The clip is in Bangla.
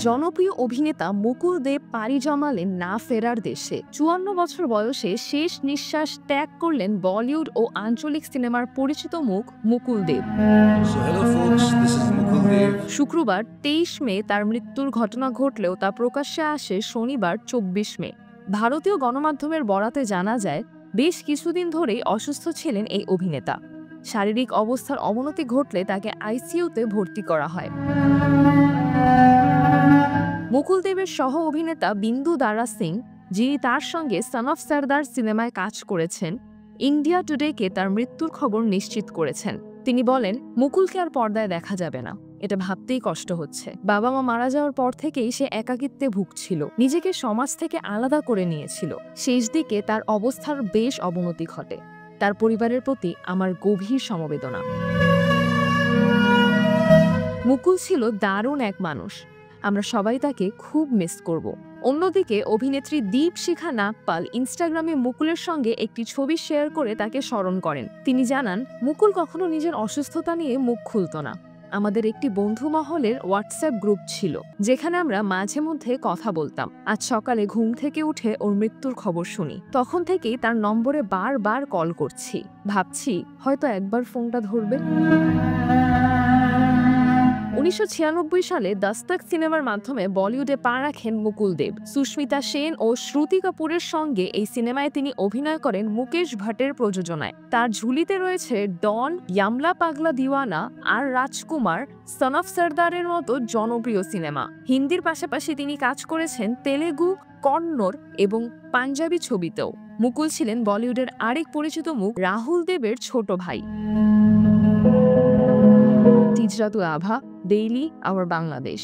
জনপ্রিয় অভিনেতা মুকুল দেব পাড়ি জমালেন না ফেরার দেশে। ৫৪ বছর বয়সে শেষ নিঃশ্বাস ত্যাগ করলেন বলিউড ও আঞ্চলিক সিনেমার পরিচিত মুখ মুকুল দেব। শুক্রবার ২৩ মে তার মৃত্যুর ঘটনা ঘটলেও তা প্রকাশ্যে আসে শনিবার ২৪ মে। ভারতীয় গণমাধ্যমের বরাতে জানা যায়, বেশ কিছুদিন ধরেই অসুস্থ ছিলেন এই অভিনেতা। শারীরিক অবস্থার অবনতি ঘটলে তাকে আইসিইউতে ভর্তি করা হয়। মুকুল দেবের সহ অভিনেতা বিন্দু দারা সিং, যিনি তার সঙ্গে সন অফ সর্দার সিনেমায় কাজ করেছেন, ইন্ডিয়া টুডেকে তার মৃত্যুর খবর নিশ্চিত করেছেন। তিনি বলেন, মুকুলকে আর পর্দায় দেখা যাবে না, এটা ভাবতেই কষ্ট হচ্ছে। বাবা মা মারা যাওয়ার পর থেকেই সে একাকিত্বে ভুগছিল, নিজেকে সমাজ থেকে আলাদা করে নিয়েছিল। শেষ দিকে তার অবস্থার বেশ অবনতি ঘটে। তার পরিবারের প্রতি আমার গভীর সমবেদনা। মুকুল ছিল দারুণ এক মানুষ, আমরা সবাই তাকে খুব মিস করব। অন্যদিকে অভিনেত্রী দীপশিখা নাগপাল ইনস্টাগ্রামে মুকুলের সঙ্গে একটি ছবি শেয়ার করে তাকে স্মরণ করেন। তিনি জানান, মুকুল কখনো নিজের অসুস্থতা নিয়ে মুখ খুলত না। আমাদের একটি বন্ধু মহলের হোয়াটসঅ্যাপ গ্রুপ ছিল, যেখানে আমরা মাঝে মধ্যে কথা বলতাম। আজ সকালে ঘুম থেকে উঠে ওর মৃত্যুর খবর শুনি, তখন থেকেই তার নম্বরে বারবার কল করছি। ভাবছি হয়তো একবার ফোনটা ধরবে। ১৯৯৬ সালে দস্তক সিনেমার মাধ্যমে বলিউডে পা রাখেন মুকুল দেব। সুস্মিতা সেন ও শ্রুতি কাপুরের সঙ্গে এই সিনেমায় তিনি অভিনয় করেন মুকেশ ভাটের প্রযোজনায়। তার ঝুলিতে রয়েছে ডন, ইয়ামলা পাগলা দিওয়ানা আর রাজকুমার, সন অফ সর্দারের মতো জনপ্রিয় সিনেমা। হিন্দির পাশাপাশি তিনি কাজ করেছেন তেলেগু, কন্নড় এবং পাঞ্জাবি ছবিতেও। মুকুল ছিলেন বলিউডের আরেক পরিচিত মুখ রাহুল দেবের ছোট ভাই। তিজরাতু আভা, ডেইলি আওয়ার বাংলাদেশ।